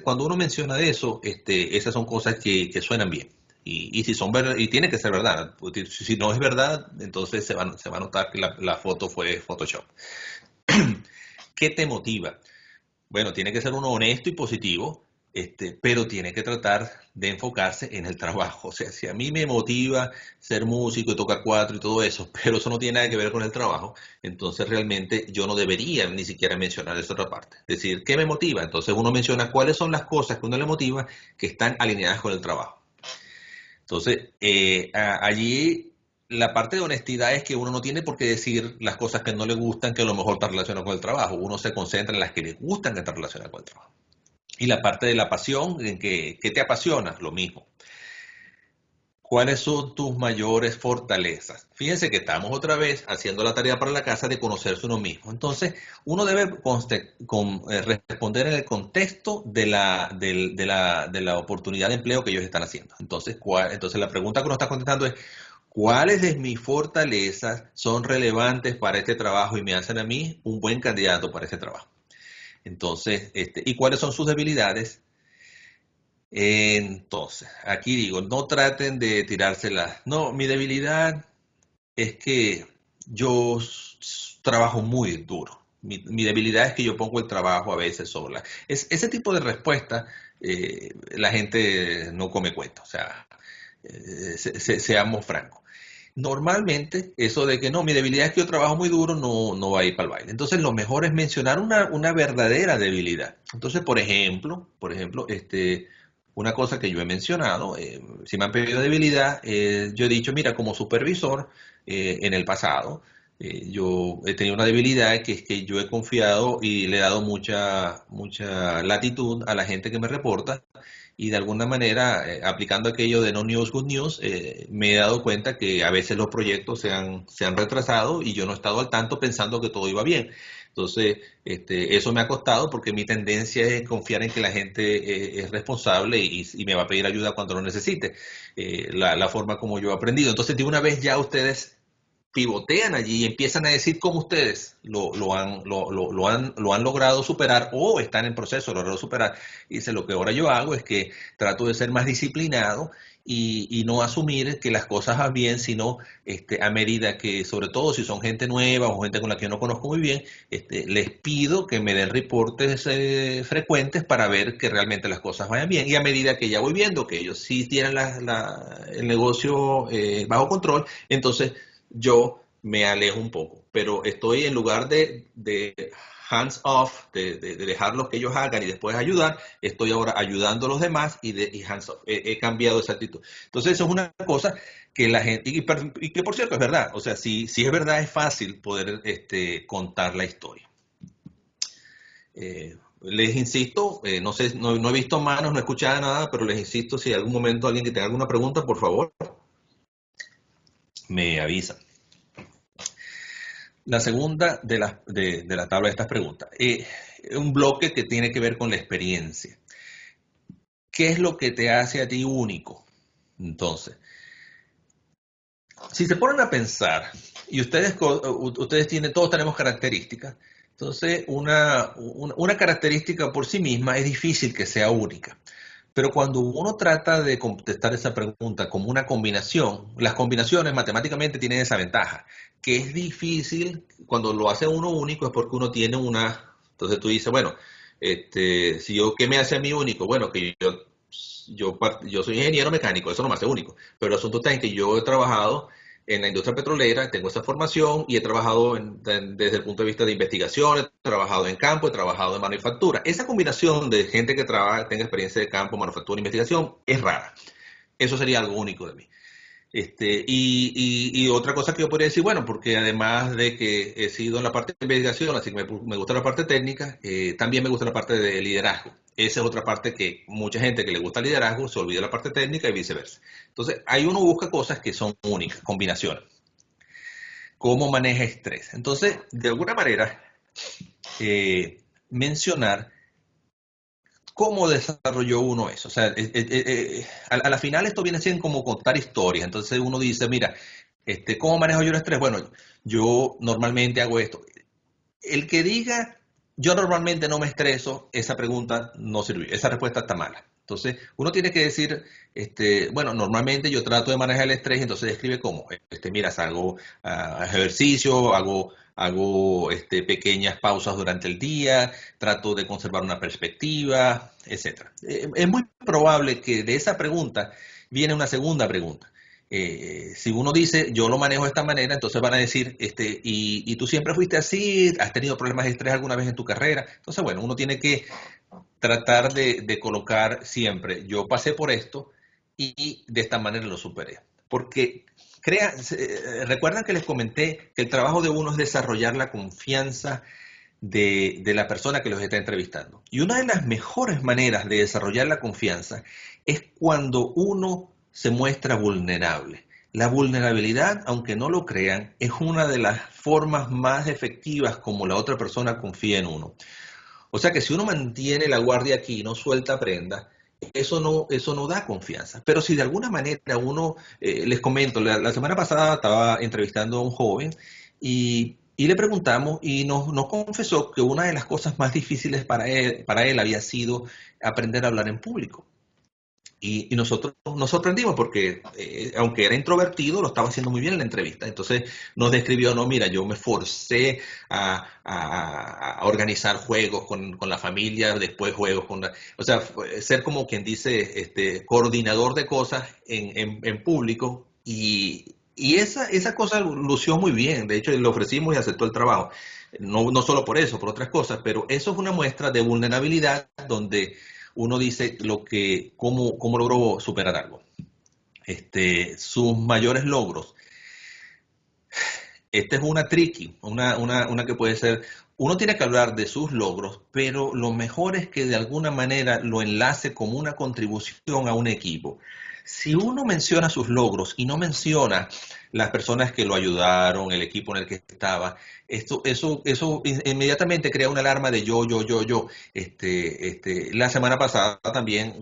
Cuando uno menciona eso, esas son cosas que suenan bien. Y si son y tiene que ser verdad. Si no es verdad, entonces se va a notar que la foto fue Photoshop. ¿Qué te motiva? Bueno, tiene que ser uno honesto y positivo, pero tiene que tratar de enfocarse en el trabajo. O sea, si a mí me motiva ser músico y tocar cuatro y todo eso, pero eso no tiene nada que ver con el trabajo, entonces realmente yo no debería ni siquiera mencionar esa otra parte. Es decir, ¿qué me motiva? Entonces uno menciona cuáles son las cosas que a uno le motiva que están alineadas con el trabajo. Entonces, allí la parte de honestidad es que uno no tiene por qué decir las cosas que no le gustan, que a lo mejor están relacionadas con el trabajo. Uno se concentra en las que le gustan, que están relacionadas con el trabajo. Y la parte de la pasión, en ¿qué te apasiona? Lo mismo. ¿Cuáles son tus mayores fortalezas? Fíjense que estamos otra vez haciendo la tarea para la casa de conocerse uno mismo. Entonces, uno debe responder en el contexto de la oportunidad de empleo que ellos están haciendo. Entonces, la pregunta que uno está contestando es, ¿cuáles de mis fortalezas son relevantes para este trabajo y me hacen a mí un buen candidato para este trabajo? Entonces, ¿y cuáles son sus debilidades? Entonces, aquí digo, no traten de tirárselas. No, mi debilidad es que yo trabajo muy duro. Mi debilidad es que yo pongo el trabajo a veces sola. Ese tipo de respuesta, la gente no come cuento. O sea, seamos francos. Normalmente, eso de que no, mi debilidad es que yo trabajo muy duro, no va a ir para el baile. Entonces, lo mejor es mencionar una verdadera debilidad. Entonces, por ejemplo, una cosa que yo he mencionado, si me han pedido debilidad, yo he dicho, mira, como supervisor, en el pasado, yo he tenido una debilidad que es que yo he confiado y le he dado mucha latitud a la gente que me reporta y de alguna manera, aplicando aquello de no news, good news, me he dado cuenta que a veces los proyectos se han retrasado y yo no he estado al tanto pensando que todo iba bien. Entonces, eso me ha costado porque mi tendencia es confiar en que la gente es responsable y me va a pedir ayuda cuando lo necesite. La forma como yo he aprendido. Entonces, de una vez ya ustedes pivotean allí y empiezan a decir cómo ustedes lo han logrado superar o están en proceso de lograrlo superar. Y dice, lo que ahora yo hago es que trato de ser más disciplinado y no asumir que las cosas van bien, sino a medida que, sobre todo si son gente nueva o gente con la que yo no conozco muy bien, les pido que me den reportes frecuentes para ver que realmente las cosas vayan bien. Y a medida que ya voy viendo que ellos sí tienen el negocio bajo control, entonces yo me alejo un poco, pero estoy en lugar de hands off, de dejarlos que ellos hagan y después ayudar, estoy ahora ayudando a los demás y hands off. He cambiado esa actitud. Entonces eso es una cosa que la gente, y que por cierto es verdad, o sea, si es verdad es fácil poder contar la historia. Les insisto, no sé, no he visto manos, no he escuchado nada, pero les insisto, si en algún momento alguien que tenga alguna pregunta, por favor, me avisa. La segunda de la tabla de estas preguntas. Un bloque que tiene que ver con la experiencia. ¿qué es lo que te hace a ti único? Entonces, si se ponen a pensar, y ustedes tienen, todos tenemos características, entonces una característica por sí misma es difícil que sea única. Pero cuando uno trata de contestar esa pregunta como una combinación, las combinaciones matemáticamente tienen esa ventaja, que es difícil, cuando lo hace uno único es porque uno tiene entonces tú dices, bueno, si yo, ¿qué me hace a mí único? Bueno, que yo soy ingeniero mecánico, eso no me hace único, pero el asunto está en que yo he trabajado en la industria petrolera, tengo esa formación y he trabajado desde el punto de vista de investigación, he trabajado en campo, he trabajado en manufactura. Esa combinación de gente que trabaja, tenga experiencia de campo, manufactura e investigación es rara. Eso sería algo único de mí. Y otra cosa que yo podría decir, bueno, porque además de que he sido en la parte de investigación, así que me gusta la parte técnica, también me gusta la parte de liderazgo. Esa es otra parte que mucha gente que le gusta el liderazgo se olvida la parte técnica y viceversa. Entonces, ahí uno busca cosas que son únicas, combinaciones. ¿Cómo maneja estrés? Entonces, de alguna manera, mencionar cómo desarrolló uno eso. O sea, a la final esto viene siendo como contar historias. Entonces uno dice, mira, ¿cómo manejo yo el estrés? Bueno, yo normalmente hago esto. El que diga, yo normalmente no me estreso, esa pregunta no sirvió, esa respuesta está mala. Entonces, uno tiene que decir, bueno, normalmente yo trato de manejar el estrés, entonces describe cómo. Mira, hago ejercicio, hago pequeñas pausas durante el día, trato de conservar una perspectiva, etcétera. Es muy probable que de esa pregunta viene una segunda pregunta. Si uno dice, yo lo manejo de esta manera, entonces van a decir, y tú siempre fuiste así, has tenido problemas de estrés alguna vez en tu carrera. Entonces, bueno, uno tiene que tratar de colocar siempre, yo pasé por esto y de esta manera lo superé. Porque recuerdan que les comenté que el trabajo de uno es desarrollar la confianza de la persona que los está entrevistando. Y una de las mejores maneras de desarrollar la confianza es cuando uno se muestra vulnerable. La vulnerabilidad, aunque no lo crean, es una de las formas más efectivas como la otra persona confía en uno. O sea que si uno mantiene la guardia aquí y no suelta prenda, eso no da confianza. Pero si de alguna manera uno, les comento, la semana pasada estaba entrevistando a un joven y le preguntamos y nos confesó que una de las cosas más difíciles para él había sido aprender a hablar en público. Y nosotros nos sorprendimos porque, aunque era introvertido, lo estaba haciendo muy bien en la entrevista. Entonces nos describió, no, mira, yo me forcé a organizar juegos con la familia, después juegos o sea, ser como quien dice, coordinador de cosas en público. Y esa cosa lució muy bien. De hecho, le ofrecimos y aceptó el trabajo. No solo por eso, por otras cosas, pero eso es una muestra de vulnerabilidad donde uno dice cómo logró superar algo. Sus mayores logros. Esta es una tricky, una que puede ser, uno tiene que hablar de sus logros, pero lo mejor es que de alguna manera lo enlace como una contribución a un equipo. Si uno menciona sus logros y no menciona las personas que lo ayudaron, el equipo en el que estaba, eso inmediatamente crea una alarma de yo. La semana pasada también,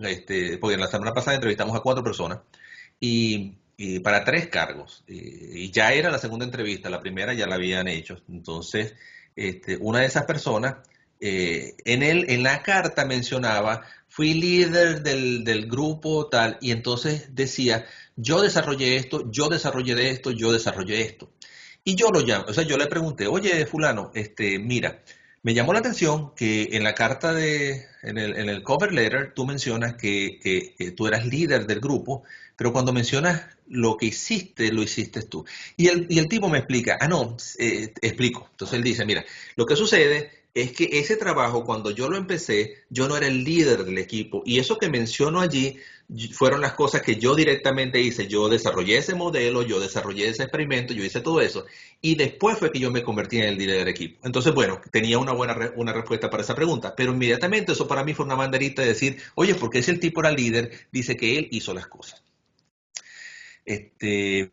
porque la semana pasada entrevistamos a 4 personas y para 3 cargos. Y ya era la segunda entrevista, la primera ya la habían hecho. Entonces, una de esas personas, en la carta mencionaba, fui líder del grupo tal, y entonces decía, yo desarrollé esto, yo desarrollé esto, yo desarrollé esto. Y yo lo llamo, o sea, yo le pregunté, oye, fulano, mira, me llamó la atención que en la carta en el cover letter, tú mencionas que tú eras líder del grupo, pero cuando mencionas lo que hiciste, lo hiciste tú. Y el tipo me explica, no, explico. Entonces él dice, mira, lo que sucede es que ese trabajo, cuando yo lo empecé, yo no era el líder del equipo. Y eso que menciono allí fueron las cosas que yo directamente hice. Yo desarrollé ese modelo, yo desarrollé ese experimento, yo hice todo eso. Y después fue que yo me convertí en el líder del equipo. Entonces, bueno, tenía una respuesta para esa pregunta. Pero inmediatamente eso para mí fue una banderita de decir, oye, porque si el tipo era líder, dice que él hizo las cosas. Este,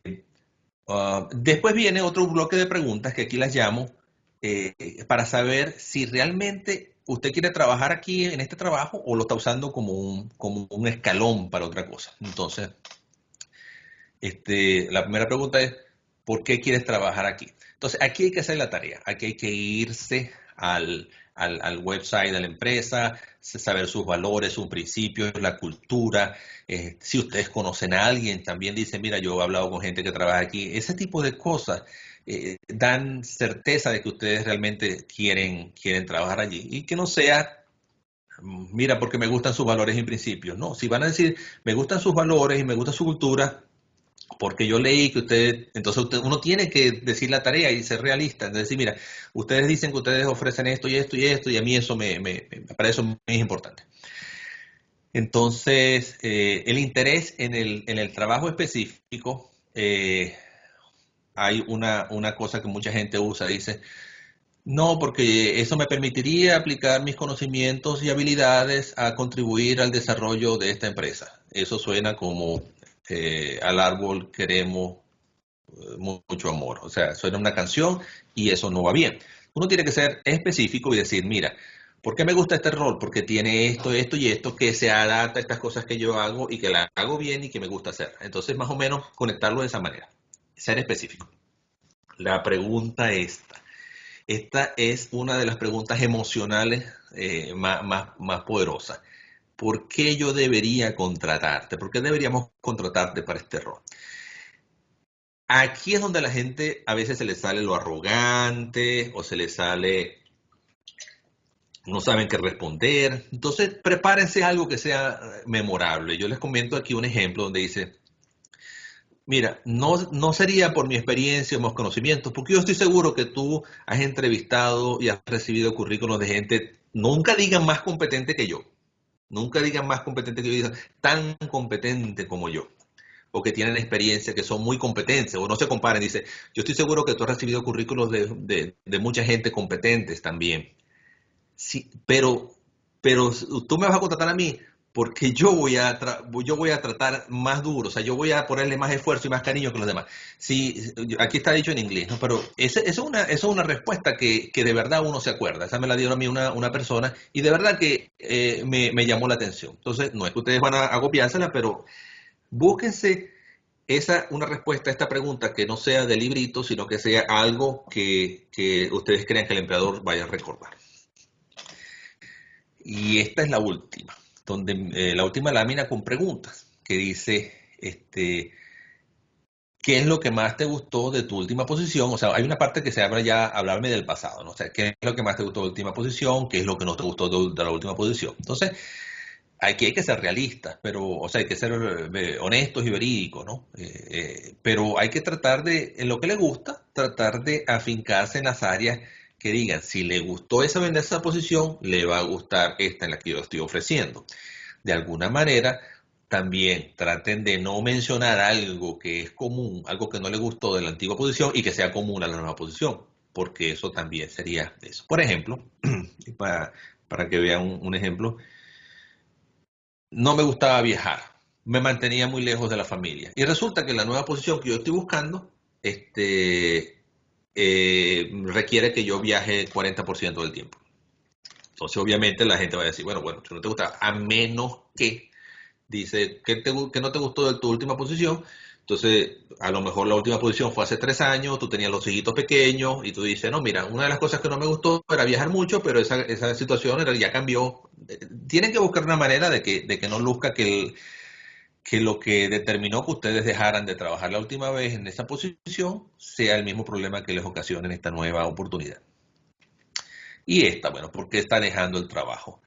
Después viene otro bloque de preguntas que aquí las llamo para saber si realmente ¿usted quiere trabajar aquí en este trabajo o lo está usando como un escalón para otra cosa? Entonces, la primera pregunta es, ¿por qué quieres trabajar aquí? Entonces, aquí hay que hacer la tarea, aquí hay que irse al website de la empresa, saber sus valores, sus principios, la cultura. Si ustedes conocen a alguien, también dicen, mira, yo he hablado con gente que trabaja aquí. Ese tipo de cosas dan certeza de que ustedes realmente quieren trabajar allí y que no sea, mira, porque me gustan sus valores y principios. No, si van a decir, me gustan sus valores y me gusta su cultura, porque yo leí que uno tiene que decir la tarea y ser realista. Es decir, mira, ustedes dicen que ustedes ofrecen esto y esto y esto, y a mí eso para eso me es importante. Entonces, el interés en el trabajo específico, hay una cosa que mucha gente usa, dice, no, porque eso me permitiría aplicar mis conocimientos y habilidades a contribuir al desarrollo de esta empresa. Eso suena como al árbol queremos mucho amor. O sea, suena una canción y eso no va bien. Uno tiene que ser específico y decir, mira, ¿por qué me gusta este rol? Porque tiene esto, esto y esto que se adapta a estas cosas que yo hago y que la hago bien y que me gusta hacer. Entonces, más o menos, conectarlo de esa manera. Ser específico. La pregunta esta. Esta es una de las preguntas emocionales más poderosas. ¿Por qué yo debería contratarte? ¿Por qué deberíamos contratarte para este rol? Aquí es donde a la gente a veces se le sale lo arrogante o se le sale, no saben qué responder. Entonces, prepárense algo que sea memorable. Yo les comento aquí un ejemplo donde dice, mira, no sería por mi experiencia o mis conocimientos, porque yo estoy seguro que tú has entrevistado y has recibido currículos de gente, nunca digan más competente que yo, nunca digan más competente que yo, digan tan competente como yo, o que tienen experiencia, que son muy competentes, o no se comparen, dice, yo estoy seguro que tú has recibido currículos de mucha gente competentes también. Sí, pero tú me vas a contratar a mí porque yo voy a tratar más duro, o sea, yo voy a ponerle más esfuerzo y más cariño que los demás. Sí, aquí está dicho en inglés, ¿no? Pero eso es una respuesta que de verdad uno se acuerda. Esa me la dio a mí una persona y de verdad que me llamó la atención. Entonces, no es que ustedes van a copiársela, pero búsquense una respuesta a esta pregunta que no sea de librito, sino que sea algo que ustedes crean que el empleador vaya a recordar. Y esta es la última, donde la última lámina con preguntas, que dice, ¿qué es lo que más te gustó de tu última posición? O sea, hay una parte que se habla ya, hablarme del pasado, ¿no? O sea, ¿qué es lo que más te gustó de la última posición? ¿Qué es lo que no te gustó de la última posición? Entonces, aquí hay que ser realistas, pero, o sea, hay que ser honestos y verídicos, ¿no? Pero hay que tratar de, en lo que le gusta, tratar de afincarse en las áreas que digan, si le gustó esa posición, le va a gustar esta en la que yo estoy ofreciendo. De alguna manera, también traten de no mencionar algo que es común, algo que no le gustó de la antigua posición y que sea común a la nueva posición, porque eso también sería eso. Por ejemplo, para que vean un ejemplo, no me gustaba viajar, me mantenía muy lejos de la familia. Y resulta que la nueva posición que yo estoy buscando, requiere que yo viaje el 40% del tiempo. Entonces, obviamente, la gente va a decir, bueno, si no te gusta, a menos que dice que no te gustó de tu última posición. Entonces, a lo mejor la última posición fue hace 3 años, tú tenías los hijitos pequeños y tú dices, no, mira, una de las cosas que no me gustó era viajar mucho, pero esa situación ya cambió. Tienen que buscar una manera de que no luzca que lo que determinó que ustedes dejaran de trabajar la última vez en esa posición sea el mismo problema que les ocasiona en esta nueva oportunidad. Y esta, bueno, ¿por qué está dejando el trabajo? O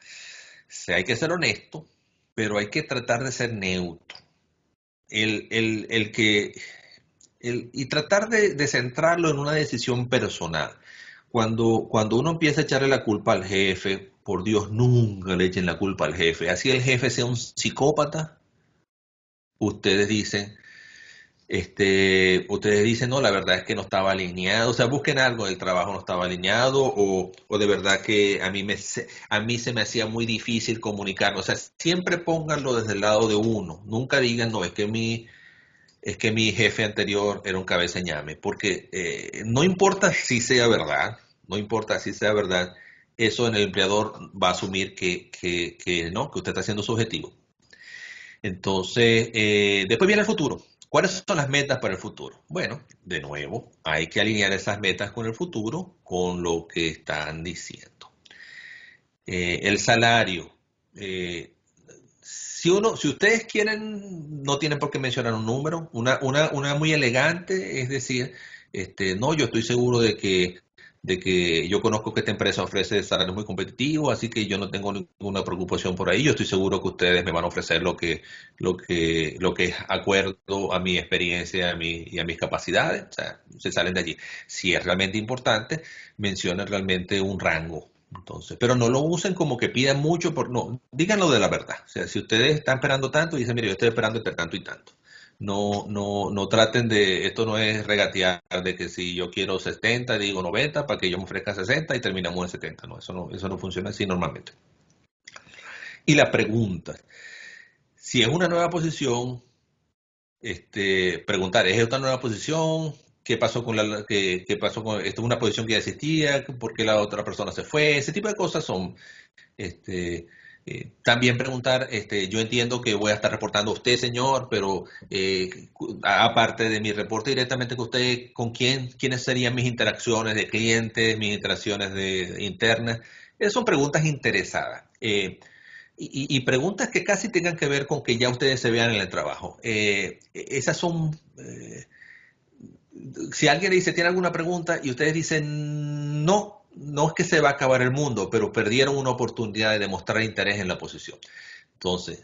sea, hay que ser honesto, pero hay que tratar de ser neutro. El que, y tratar de centrarlo en una decisión personal. Cuando uno empieza a echarle la culpa al jefe, por Dios, nunca le echen la culpa al jefe. Así el jefe sea un psicópata, ustedes dicen, ustedes dicen, no, la verdad es que no estaba alineado, o sea, busquen algo, el trabajo no estaba alineado, o de verdad que a mí se me hacía muy difícil comunicarme, o sea, siempre pónganlo desde el lado de uno, nunca digan, no, es que mi jefe anterior era un cabeza de ñame, porque no importa si sea verdad, no importa si sea verdad, eso en el empleador va a asumir no, que usted está haciendo su objetivo. Entonces, después viene el futuro. ¿Cuáles son las metas para el futuro? Bueno, de nuevo, hay que alinear esas metas con el futuro, con lo que están diciendo. El salario. Si ustedes quieren, no tienen por qué mencionar un número. Una muy elegante es decir, no, yo estoy seguro de que yo conozco que esta empresa ofrece salarios muy competitivos, así que yo no tengo ninguna preocupación por ahí. Yo estoy seguro que ustedes me van a ofrecer lo que es acuerdo a mi experiencia y a mis capacidades. O sea, se salen de allí. Si es realmente importante, mencionen realmente un rango. Entonces, pero no lo usen como que pidan mucho, no, díganlo de la verdad. O sea, si ustedes están esperando tanto, dicen, mire, yo estoy esperando entre tanto y tanto. No traten esto no es regatear de que si yo quiero 70, digo 90 para que yo me ofrezca 60 y terminamos en 70. No, eso no funciona así normalmente. Y la pregunta, si es una nueva posición, preguntar, ¿es esta nueva posición? ¿Qué pasó qué pasó con, esto es una posición que ya existía? ¿Por qué la otra persona se fue? Ese tipo de cosas son. Este, También preguntar, yo entiendo que voy a estar reportando a usted, señor, pero aparte de mi reporte directamente con usted, ¿quiénes serían mis interacciones de clientes, mis interacciones internas? Son preguntas interesadas. Y preguntas que casi tengan que ver con que ya ustedes se vean en el trabajo. Esas son, si alguien le dice, ¿tiene alguna pregunta? Y ustedes dicen, no, no es que se va a acabar el mundo, pero perdieron una oportunidad de demostrar interés en la posición. Entonces,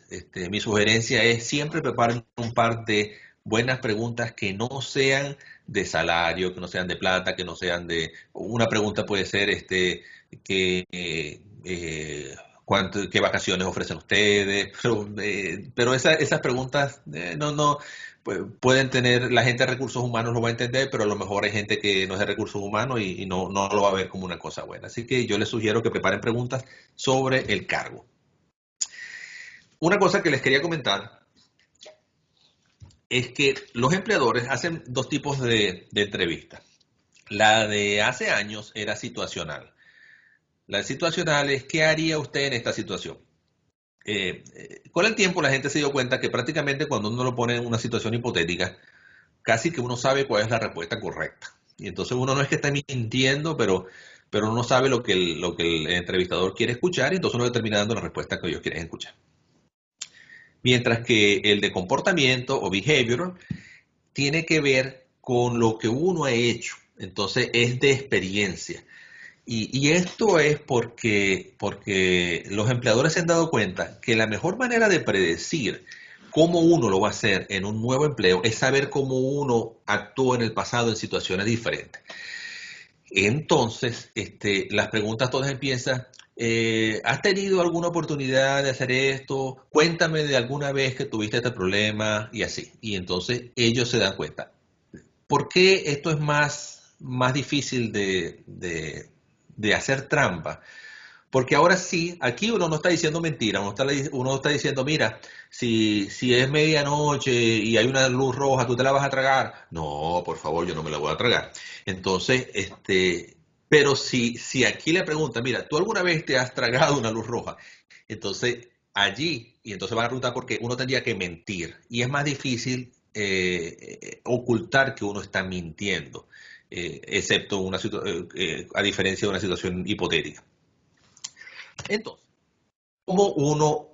mi sugerencia es siempre preparen un par de buenas preguntas que no sean de salario, que no sean de plata, que no sean una pregunta puede ser, que, ¿qué vacaciones ofrecen ustedes? Pero esas preguntas no, pueden tener, la gente de recursos humanos lo va a entender, pero a lo mejor hay gente que no es de recursos humanos y no lo va a ver como una cosa buena. Así que yo les sugiero que preparen preguntas sobre el cargo. Una cosa que les quería comentar es que los empleadores hacen dos tipos de entrevistas. La de hace años era situacional. La situacional es ¿qué haría usted en esta situación? Con el tiempo la gente se dio cuenta que prácticamente cuando uno lo pone en una situación hipotética, casi que uno sabe cuál es la respuesta correcta. Y entonces uno no es que esté mintiendo, pero uno sabe lo que el entrevistador quiere escuchar y entonces uno determina dando la respuesta que ellos quieren escuchar. Mientras que el de comportamiento o behavior tiene que ver con lo que uno ha hecho. Entonces es de experiencia. Y esto es porque los empleadores se han dado cuenta que la mejor manera de predecir cómo uno lo va a hacer en un nuevo empleo es saber cómo uno actuó en el pasado en situaciones diferentes. Entonces, las preguntas todas empiezan, ¿has tenido alguna oportunidad de hacer esto? Cuéntame de alguna vez que tuviste este problema y así. Y entonces ellos se dan cuenta. ¿Por qué esto es más difícil de hacer trampa? Porque ahora sí, aquí uno no está diciendo mentira, uno está diciendo, mira, si es medianoche y hay una luz roja, ¿tú te la vas a tragar? No, por favor, yo no me la voy a tragar. Entonces, pero si aquí le preguntan, mira, ¿tú alguna vez te has tragado una luz roja? Entonces, allí, y entonces van a preguntar por qué uno tendría que mentir. Y es más difícil ocultar que uno está mintiendo, excepto a diferencia de una situación hipotética. Entonces, ¿cómo uno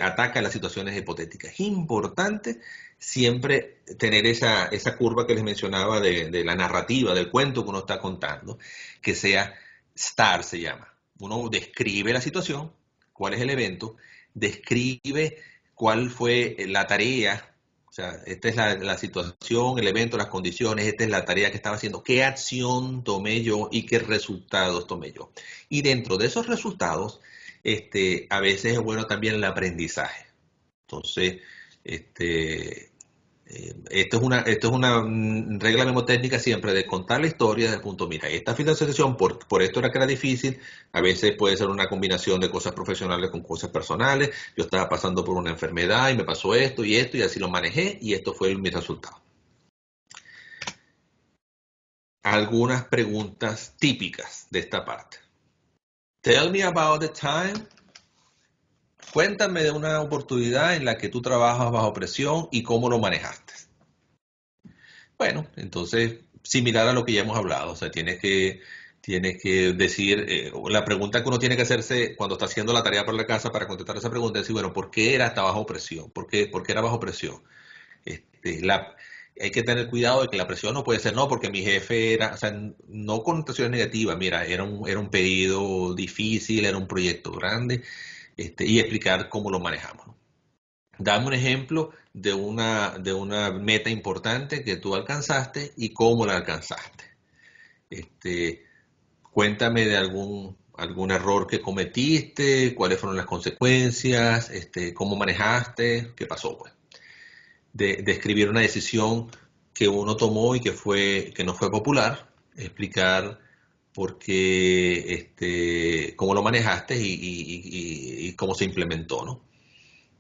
ataca las situaciones hipotéticas? Es importante siempre tener esa curva que les mencionaba de la narrativa, del cuento que uno está contando, que sea STAR se llama. Uno describe la situación, cuál es el evento, describe cuál fue la tarea, o sea, esta es la situación, el evento, las condiciones, esta es la tarea que estaba haciendo, qué acción tomé yo y qué resultados tomé yo. Y dentro de esos resultados, a veces es bueno también el aprendizaje. Entonces, esto es una regla mnemotécnica siempre de contar la historia desde el punto, mira, esta financiación por esto era que era difícil, a veces puede ser una combinación de cosas profesionales con cosas personales, yo estaba pasando por una enfermedad y me pasó esto y así lo manejé y esto fue mi resultado. Algunas preguntas típicas de esta parte. Tell me about the time. Cuéntame de una oportunidad en la que tú trabajas bajo presión y cómo lo manejaste. Bueno, entonces, similar a lo que ya hemos hablado, o sea, tienes que decir, la pregunta que uno tiene que hacerse cuando está haciendo la tarea para la casa para contestar esa pregunta es decir, bueno, ¿por qué era hasta bajo presión? ¿Por qué era bajo presión? Este, la, Hay que tener cuidado de que la presión no puede ser, no, porque mi jefe era, o sea, no connotaciones negativas, mira, era un pedido difícil, era un proyecto grande, y explicar cómo lo manejamos, ¿no? Dame un ejemplo de una meta importante que tú alcanzaste y cómo la alcanzaste. Este, Cuéntame de algún error que cometiste, cuáles fueron las consecuencias, cómo manejaste, qué pasó, pues. Describir una decisión que uno tomó y que no fue popular, explicar por qué, cómo lo manejaste y cómo se implementó, ¿no?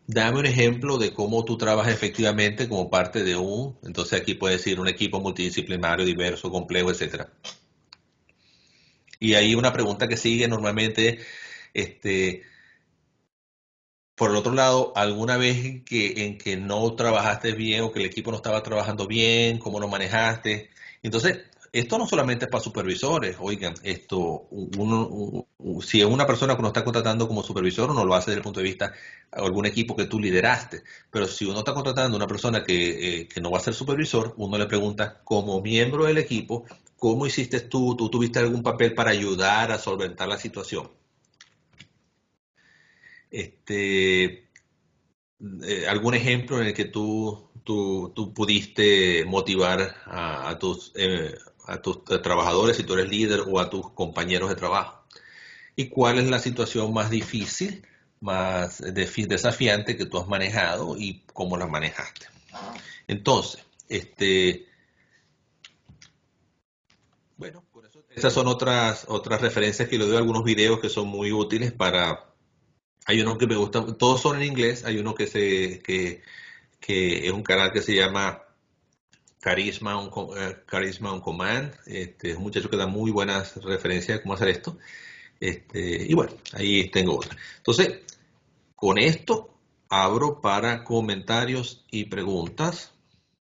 Dame un ejemplo de cómo tú trabajas efectivamente como parte de entonces aquí puede decir un equipo multidisciplinario, diverso, complejo, etcétera. Y ahí una pregunta que sigue normalmente, este, por el otro lado, ¿alguna vez en que no trabajaste bien o que el equipo no estaba trabajando bien? ¿Cómo lo manejaste? Entonces, esto no solamente es para supervisores, oigan, si es una persona que uno está contratando como supervisor, uno lo hace desde el punto de vista de algún equipo que tú lideraste, pero si uno está contratando a una persona que no va a ser supervisor, uno le pregunta como miembro del equipo, ¿cómo hiciste tú? ¿Tú tuviste algún papel para ayudar a solventar la situación? Este, ¿Algún ejemplo en el que tú pudiste motivar a tus trabajadores, si tú eres líder, o a tus compañeros de trabajo? ¿Y cuál es la situación más difícil, más desafiante que tú has manejado y cómo la manejaste? Entonces, bueno, por eso esas son otras referencias que le doy a algunos videos que son muy útiles para. Hay uno que me gusta, todos son en inglés, hay uno que es un canal que se llama Carisma on Command. Es un muchacho que da muy buenas referencias de cómo hacer esto. Y bueno, ahí tengo otra. Entonces, con esto abro para comentarios y preguntas.